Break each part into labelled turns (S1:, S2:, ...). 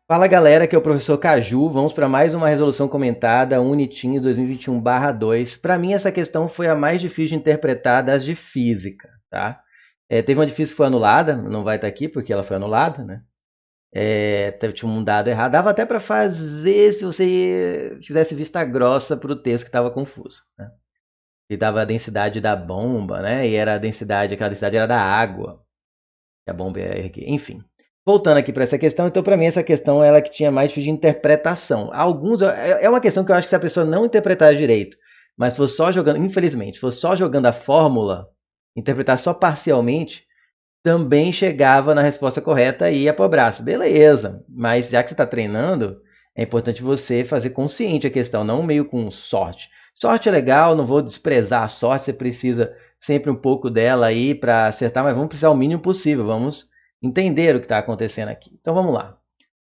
S1: Fala galera, aqui é o professor Caju, vamos para mais uma resolução comentada, Unitins 2021/2. Para mim essa questão foi a mais difícil de interpretar das de física, tá? Teve uma de física que foi anulada, não vai estar aqui porque ela foi anulada, né? Tinha um dado errado, dava até para fazer se você fizesse vista grossa para o texto que estava confuso, né? E dava a densidade da bomba, né? E era a densidade, aquela densidade era da água, que a bomba é aqui, enfim. Voltando aqui para essa questão, então para mim essa questão é ela que tinha mais difícil de interpretação. Alguns é uma questão que eu acho que se a pessoa não interpretar direito, mas for só jogando, infelizmente, for só jogando a fórmula, interpretar só parcialmente, também chegava na resposta correta e ia para o braço. Beleza, mas já que você está treinando, é importante você fazer consciente a questão, não meio com sorte. Sorte é legal, não vou desprezar a sorte, você precisa sempre um pouco dela aí para acertar, mas vamos precisar o mínimo possível, vamos entender o que está acontecendo aqui. Então vamos lá,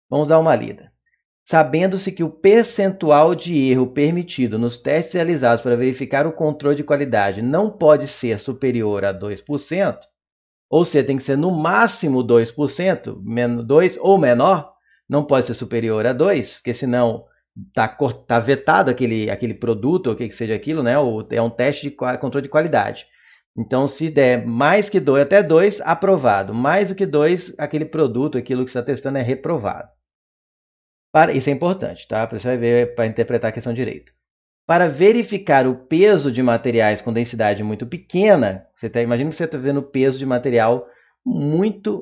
S1: vamos dar uma lida. Sabendo-se que o percentual de erro permitido nos testes realizados para verificar o controle de qualidade não pode ser superior a 2%, ou seja, tem que ser no máximo 2%, 2 ou menor, não pode ser superior a 2, porque senão tá vetado aquele produto, ou o que seja aquilo, né? Ou é um teste de controle de qualidade. Então, se der mais que 2, até 2, aprovado. Mais do que 2, aquele produto, aquilo que você está testando é reprovado. Isso é importante, tá? Você vai ver para interpretar a questão direito. Para verificar o peso de materiais com densidade muito pequena, imagina que você está vendo o peso de material muito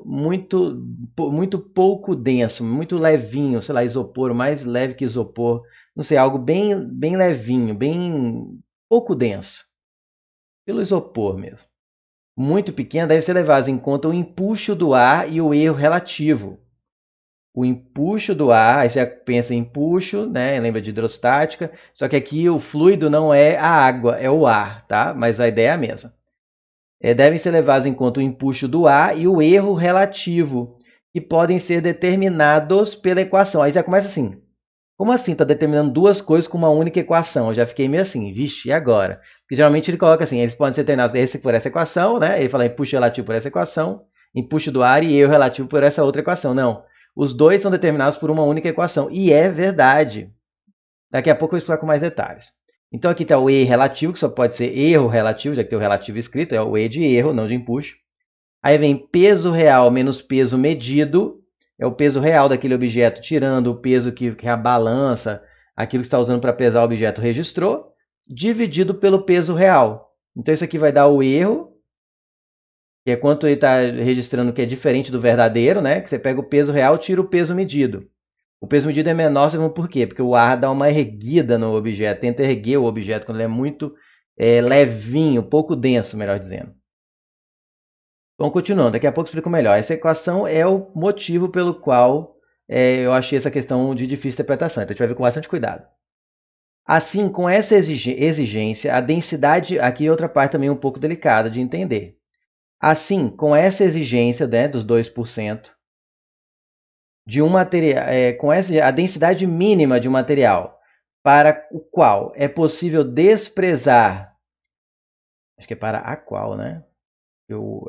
S1: pouco denso, muito levinho, sei lá, isopor, mais leve que isopor, não sei, algo bem levinho, bem pouco denso, pelo isopor mesmo. Muito pequeno, deve ser levado em conta o empuxo do ar e o erro relativo. O empuxo do ar, aí você já pensa em empuxo, né? Lembra de hidrostática, só que aqui o fluido não é a água, é o ar, tá? Mas a ideia é a mesma. Devem ser levados em conta o empuxo do ar e o erro relativo, que podem ser determinados pela equação. Aí já começa assim. Como assim? Está determinando duas coisas com uma única equação? Eu já fiquei meio assim, vixe, e agora? Porque geralmente ele coloca assim, eles podem ser determinados por essa equação, né? Ele fala empuxo relativo por essa equação, empuxo do ar e erro relativo por essa outra equação. Não. Os dois são determinados por uma única equação. E é verdade. Daqui a pouco eu vou explicar com mais detalhes. Então aqui está o E relativo, que só pode ser erro relativo, já que tem o relativo escrito, é o E de erro, não de empuxo. Aí vem peso real menos peso medido, é o peso real daquele objeto, tirando o peso que a balança, aquilo que está usando para pesar o objeto registrou, dividido pelo peso real. Então isso aqui vai dar o erro, que é quanto ele está registrando que é diferente do verdadeiro, né? Que você pega o peso real, tira o peso medido. O peso medido é menor, você por quê? Porque o ar dá uma erguida no objeto, tenta erguer o objeto quando ele é muito levinho, pouco denso, melhor dizendo. Vamos continuando, daqui a pouco eu explico melhor. Essa equação é o motivo pelo qual eu achei essa questão de difícil interpretação, então a gente vai ver com bastante cuidado. Assim, com essa exigência, a densidade, aqui é outra parte também um pouco delicada de entender. Assim, com essa exigência, né, dos 2%, de um material, a densidade mínima de um material para o qual é possível desprezar, acho que é para a qual, né? Estou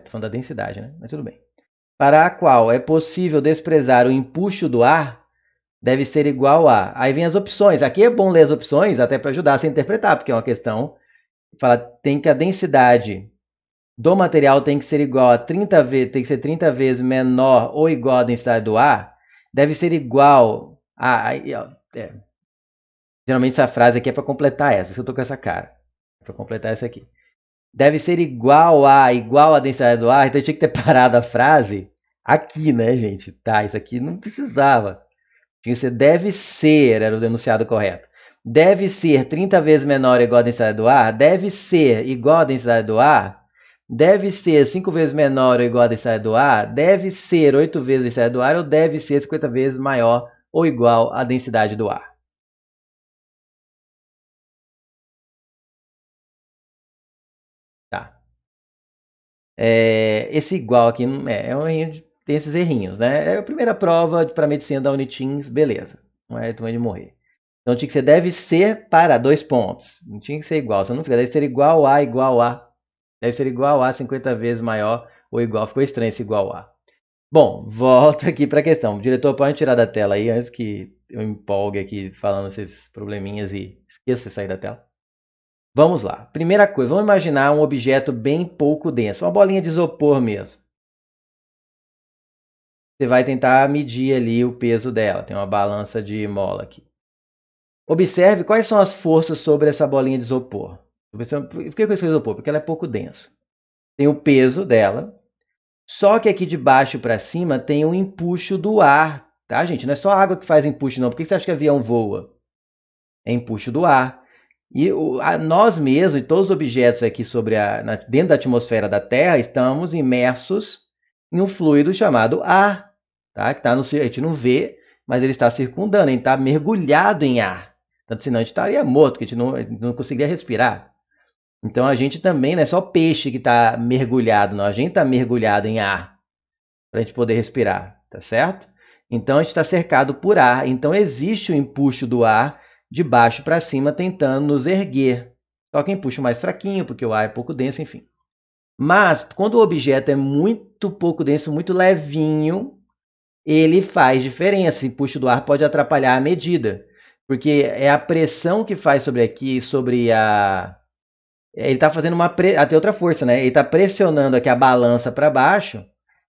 S1: falando da densidade, né? Mas tudo bem. Para a qual é possível desprezar o empuxo do ar, deve ser igual a... Aí vem as opções. Aqui é bom ler as opções até para ajudar a se interpretar, porque é uma questão que fala tem que a densidade do material tem que ser igual a 30 vezes, tem que ser 30 vezes menor ou igual à densidade do ar, deve ser igual a... Geralmente essa frase aqui é para completar essa, eu estou com essa cara. Para completar essa aqui. Deve ser igual à densidade do ar, então eu tinha que ter parado a frase aqui, né, gente? Tá, isso aqui não precisava. Tinha que ser deve ser, era o enunciado correto. Deve ser 30 vezes menor ou igual à densidade do ar, deve ser igual à densidade do ar, deve ser 5 vezes menor ou igual à densidade do ar, deve ser 8 vezes a densidade do ar ou deve ser 50 vezes maior ou igual à densidade do ar. Tá. Esse igual aqui tem esses errinhos, né? É a primeira prova para medicina da Unitins, beleza. Não é também de morrer. Então tinha que ser deve ser para 2 pontos. Não tinha que ser igual, se não fica, deve ser igual a. Deve ser igual a 50 vezes maior ou igual. Ficou estranho esse igual a. Bom, volta aqui para a questão. Diretor, pode tirar da tela aí antes que eu empolgue aqui falando esses probleminhas e esqueça de sair da tela. Vamos lá. Primeira coisa, vamos imaginar um objeto bem pouco denso, uma bolinha de isopor mesmo. Você vai tentar medir ali o peso dela. Tem uma balança de mola aqui. Observe quais são as forças sobre essa bolinha de isopor. Por que eu escolhi isopor? Porque ela é pouco densa. Tem o peso dela, só que aqui de baixo para cima tem um empuxo do ar, tá, gente? Não é só a água que faz empuxo, não. Por que você acha que avião voa? É empuxo do ar. E nós mesmos, e todos os objetos aqui dentro da atmosfera da Terra, estamos imersos em um fluido chamado ar, tá? Que a gente não vê, mas ele está circundando, ele está mergulhado em ar. Tanto senão a gente estaria morto, que a gente não conseguiria respirar. Então a gente também não é só peixe que está mergulhado, não. A gente está mergulhado em ar para a gente poder respirar, tá certo? Então a gente está cercado por ar. Então existe o empuxo do ar de baixo para cima tentando nos erguer. Só que empuxo mais fraquinho, porque o ar é pouco denso, enfim. Mas quando o objeto é muito pouco denso, muito levinho, ele faz diferença. O empuxo do ar pode atrapalhar a medida, porque é a pressão que faz sobre a... Ele está fazendo até outra força, né? Ele está pressionando aqui a balança para baixo,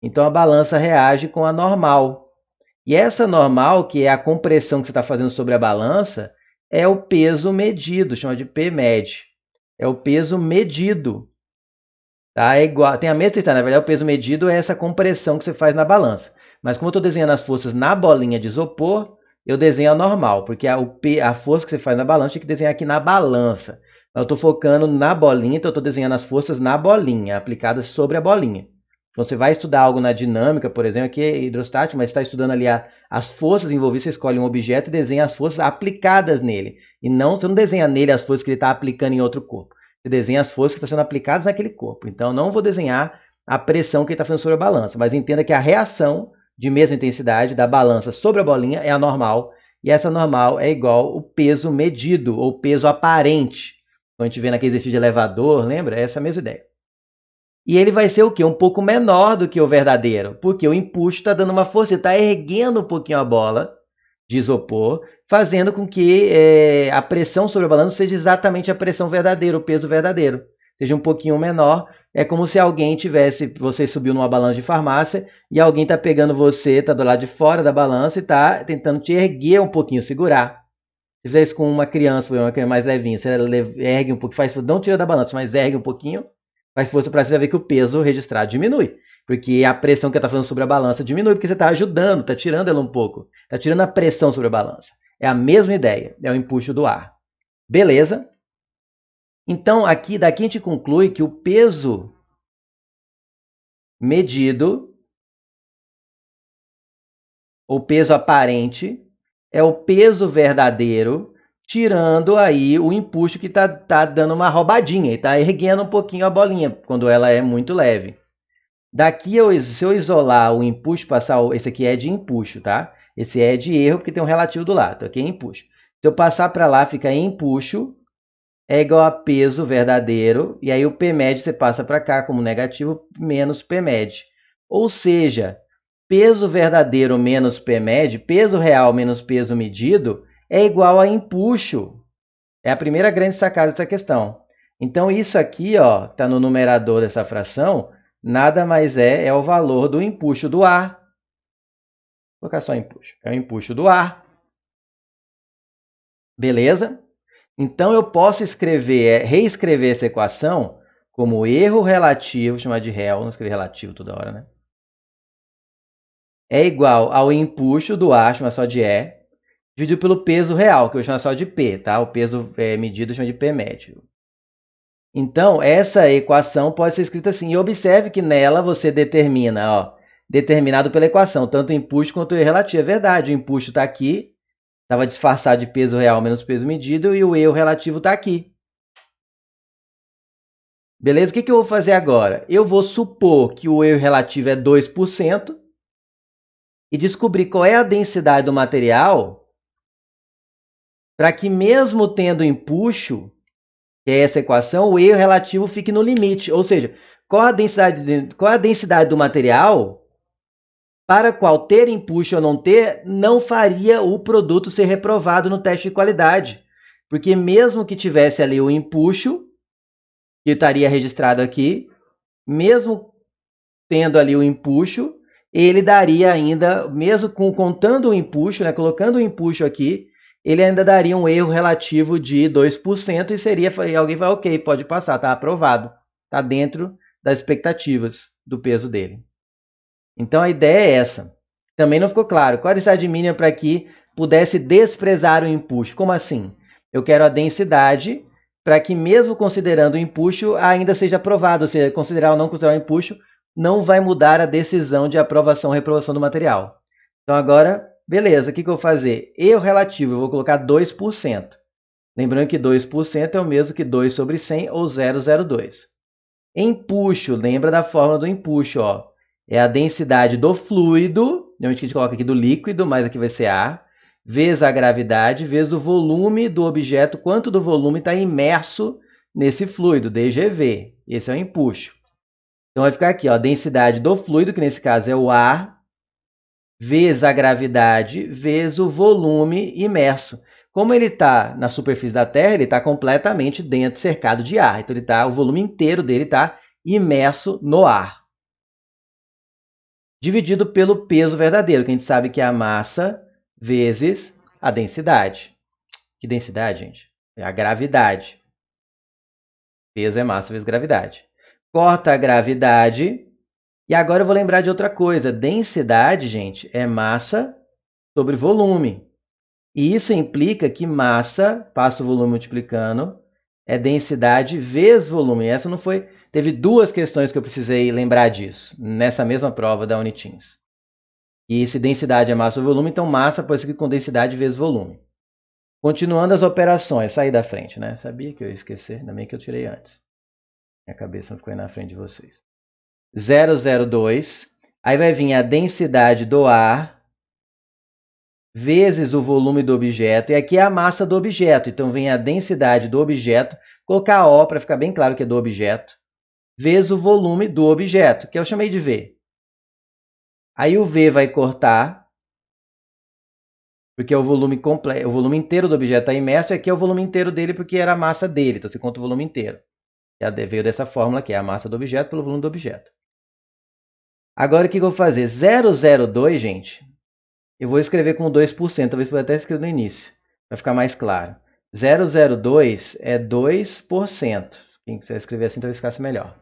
S1: então a balança reage com a normal. E essa normal, que é a compressão que você está fazendo sobre a balança, é o peso medido, chama de P-med. É o peso medido. Tá? É igual, tem a mesma extensão, na verdade o peso medido é essa compressão que você faz na balança. Mas como eu estou desenhando as forças na bolinha de isopor, eu desenho a normal, porque a força que você faz na balança tem que desenhar aqui na balança. Eu estou focando na bolinha, então eu estou desenhando as forças na bolinha, aplicadas sobre a bolinha. Então você vai estudar algo na dinâmica, por exemplo, aqui é hidrostático, mas está estudando ali as forças envolvidas, você escolhe um objeto e desenha as forças aplicadas nele. E você não desenha nele as forças que ele está aplicando em outro corpo. Você desenha as forças que estão sendo aplicadas naquele corpo. Então, não vou desenhar a pressão que ele está fazendo sobre a balança, mas entenda que a reação de mesma intensidade da balança sobre a bolinha é a normal, e essa normal é igual o peso medido, ou peso aparente. Então, a gente vê naquele exercício de elevador, lembra? É essa a mesma ideia. E ele vai ser o quê? Um pouco menor do que o verdadeiro, porque o empuxo está dando uma força, está erguendo um pouquinho a bola de isopor, fazendo com que a pressão sobre a balança seja exatamente a pressão verdadeira, o peso verdadeiro. Seja um pouquinho menor. É como se você subiu numa balança de farmácia e alguém está pegando você, está do lado de fora da balança e está tentando te erguer um pouquinho, segurar. Se fizer isso com uma criança mais levinha, você ergue um pouco, não tira da balança, mas ergue um pouquinho, faz força para você ver que o peso registrado diminui. Porque a pressão que ela está fazendo sobre a balança diminui, porque você está ajudando, está tirando ela um pouco. Está tirando a pressão sobre a balança. É a mesma ideia, é o empuxo do ar. Beleza? Então, daqui a gente conclui que o peso medido, ou peso aparente, é o peso verdadeiro, tirando aí o empuxo que está dando uma roubadinha, e está erguendo um pouquinho a bolinha, quando ela é muito leve. Daqui, se eu isolar o empuxo, esse aqui é de empuxo, tá? Esse é de erro, porque tem um relativo do lado. Aqui é empuxo. Se eu passar para lá, fica empuxo, é igual a peso verdadeiro, e aí o P-med você passa para cá como negativo, menos P-med. Ou seja, peso verdadeiro menos P-med, peso real menos peso medido, é igual a empuxo. É a primeira grande sacada dessa questão. Então, isso aqui está no numerador dessa fração, nada mais é o valor do empuxo do ar. Vou colocar só empuxo. É o empuxo do ar. Beleza? Então, eu posso reescrever essa equação como erro relativo, chamar de réu, não escrever relativo toda hora, né? É igual ao empuxo do ar, chamar só de E, dividido pelo peso real, que eu vou chamar só de P, tá? O peso medido chama de P médio. Então, essa equação pode ser escrita assim. E observe que nela você determina, determinado pela equação, tanto o empuxo quanto o erro relativo. É verdade, o empuxo está aqui, estava disfarçado de peso real menos peso medido, e o erro relativo está aqui. Beleza? O que eu vou fazer agora? Eu vou supor que o erro relativo é 2% e descobrir qual é a densidade do material para que, mesmo tendo empuxo, que é essa equação, o erro relativo fique no limite. Ou seja, qual a densidade do material para qual ter empuxo ou não ter não faria o produto ser reprovado no teste de qualidade. Porque mesmo que tivesse ali o empuxo, que estaria registrado aqui, mesmo tendo ali o empuxo, ele daria ainda, mesmo contando o empuxo, né, colocando o empuxo aqui, ele ainda daria um erro relativo de 2% e seria, alguém vai, ok, pode passar, está aprovado, está dentro das expectativas do peso dele. Então a ideia é essa. Também não ficou claro. Qual a densidade mínima para que pudesse desprezar o empuxo? Como assim? Eu quero a densidade para que, mesmo considerando o empuxo, ainda seja aprovado. Ou seja, considerar ou não considerar o empuxo não vai mudar a decisão de aprovação ou reprovação do material. Então agora, beleza, o que eu vou fazer? Erro relativo, eu vou colocar 2%. Lembrando que 2% é o mesmo que 2 sobre 100 ou 0,02. Empuxo, lembra da fórmula do empuxo, ó. É a densidade do fluido, onde a gente coloca aqui do líquido, mas aqui vai ser ar, vezes a gravidade, vezes o volume do objeto, quanto do volume está imerso nesse fluido, dGV. Esse é o empuxo. Então vai ficar aqui, ó, a densidade do fluido, que nesse caso é o ar, vezes a gravidade, vezes o volume imerso. Como ele está na superfície da Terra, ele está completamente dentro, cercado de ar. Então o volume inteiro dele está imerso no ar. Dividido pelo peso verdadeiro, que a gente sabe que é a massa vezes a densidade. Que densidade, gente? É a gravidade. Peso é massa vezes gravidade. Corta a gravidade. E agora eu vou lembrar de outra coisa. Densidade, gente, é massa sobre volume. E isso implica que massa, passa o volume multiplicando, é densidade vezes volume. Essa não foi... Teve duas questões que eu precisei lembrar disso, nessa mesma prova da Uniteams. E se densidade é massa ou volume, então massa pode ser com densidade vezes volume. Continuando as operações, saí da frente, né? Sabia que eu ia esquecer, ainda bem que eu tirei antes. Minha cabeça não ficou aí na frente de vocês. 0,02. Aí vai vir a densidade do ar vezes o volume do objeto. E aqui é a massa do objeto. Então vem a densidade do objeto. Colocar O para ficar bem claro que é do objeto. Vezes o volume do objeto, que eu chamei de V. Aí o V vai cortar, porque é o volume completo, o volume inteiro do objeto está imerso, e aqui é o volume inteiro dele, porque era a massa dele, então você conta o volume inteiro. Já veio dessa fórmula, que é a massa do objeto pelo volume do objeto. Agora, o que eu vou fazer? 0,02, gente, eu vou escrever com 2%, talvez eu até escrever no início, para ficar mais claro. 0,02 é 2%. Quem quiser escrever assim, talvez ficasse melhor.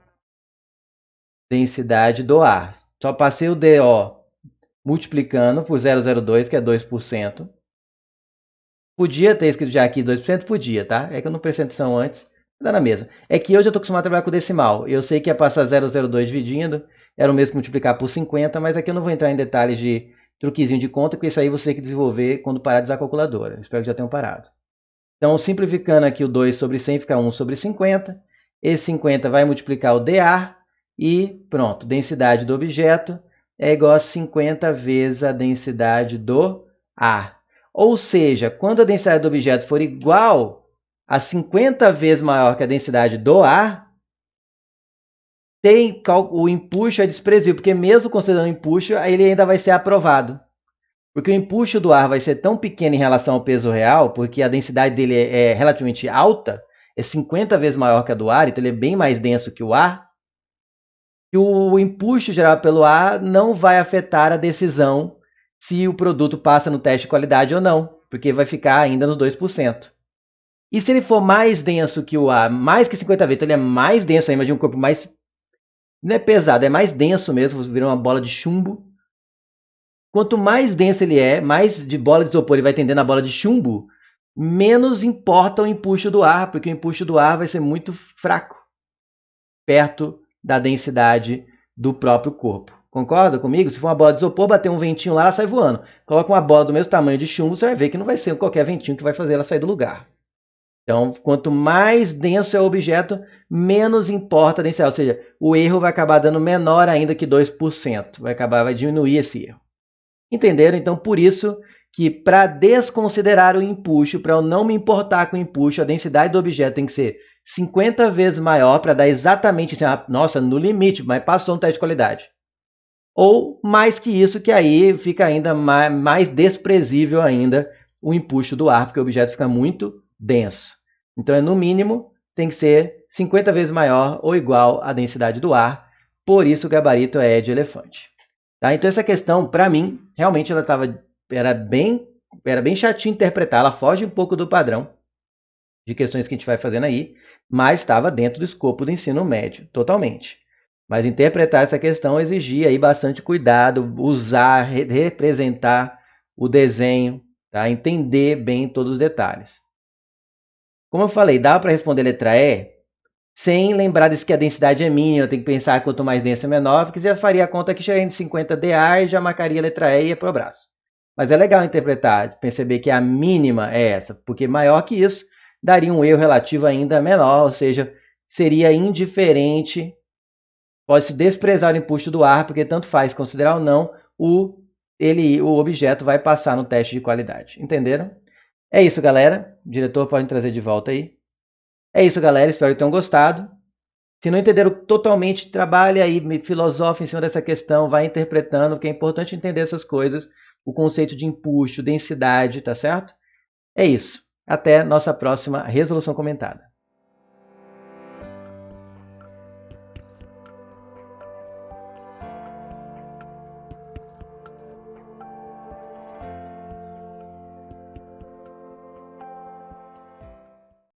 S1: Densidade do ar. Só passei o DO multiplicando por 0,02, que é 2%. Podia ter escrito já aqui 2%? Podia, tá? É que eu não prestei atenção antes, dá na mesma. É que hoje eu estou acostumado a trabalhar com decimal. Eu sei que ia passar 0,02 dividindo, era o mesmo que multiplicar por 50, mas aqui eu não vou entrar em detalhes de truquezinho de conta, porque isso aí você tem que desenvolver quando parar de usar a calculadora. Espero que já tenham parado. Então, simplificando aqui o 2 sobre 100, fica 1 sobre 50. Esse 50 vai multiplicar o dA e pronto, densidade do objeto é igual a 50 vezes a densidade do ar. Ou seja, quando a densidade do objeto for igual a 50 vezes maior que a densidade do ar, o empuxo é desprezível, porque mesmo considerando o empuxo, ele ainda vai ser aprovado. Porque o empuxo do ar vai ser tão pequeno em relação ao peso real, porque a densidade dele é relativamente alta, é 50 vezes maior que a do ar, então ele é bem mais denso que o ar, que o empuxo gerado pelo ar não vai afetar a decisão se o produto passa no teste de qualidade ou não, porque vai ficar ainda nos 2%. E se ele for mais denso que o ar, mais que 50 vezes, então ele é mais denso ainda, de um corpo mais... Não é pesado, é mais denso mesmo, vira uma bola de chumbo. Quanto mais denso ele é, mais de bola de isopor ele vai tendendo a bola de chumbo, menos importa o empuxo do ar, porque o empuxo do ar vai ser muito fraco, perto da densidade do próprio corpo. Concorda comigo? Se for uma bola de isopor, bater um ventinho lá, ela sai voando. Coloca uma bola do mesmo tamanho de chumbo, você vai ver que não vai ser qualquer ventinho que vai fazer ela sair do lugar. Então, quanto mais denso é o objeto, menos importa a densidade. Ou seja, o erro vai acabar dando menor ainda que 2%. Vai diminuir esse erro. Entenderam? Então, por isso que para desconsiderar o empuxo, para eu não me importar com o empuxo, a densidade do objeto tem que ser 50 vezes maior para dar exatamente, assim, nossa, no limite, mas passou no teste de qualidade. Ou mais que isso, que aí fica ainda mais desprezível ainda o empuxo do ar, porque o objeto fica muito denso. Então, no mínimo, tem que ser 50 vezes maior ou igual à densidade do ar, por isso o gabarito é de elefante. Tá? Então, essa questão, para mim, realmente era bem chatinho interpretar, ela foge um pouco do padrão de questões que a gente vai fazendo aí, mas estava dentro do escopo do ensino médio, totalmente. Mas interpretar essa questão exigia aí bastante cuidado, usar, representar o desenho, tá? Entender bem todos os detalhes. Como eu falei, dá para responder letra E sem lembrar disso que a densidade é mínima, eu tenho que pensar quanto mais densa menor, porque você já faria a conta que chegaria em 50 DA e já marcaria a letra E e ia para o braço. Mas é legal interpretar, perceber que a mínima é essa, porque maior que isso daria um erro relativo ainda menor, ou seja, seria indiferente, pode-se desprezar o empuxo do ar, porque tanto faz considerar ou não, o objeto vai passar no teste de qualidade. Entenderam? É isso, galera. O diretor pode trazer de volta aí. É isso, galera. Espero que tenham gostado. Se não entenderam totalmente, trabalhe aí, filosofe em cima dessa questão, vai interpretando, porque é importante entender essas coisas, o conceito de empuxo, densidade, tá certo? É isso. Até nossa próxima resolução comentada.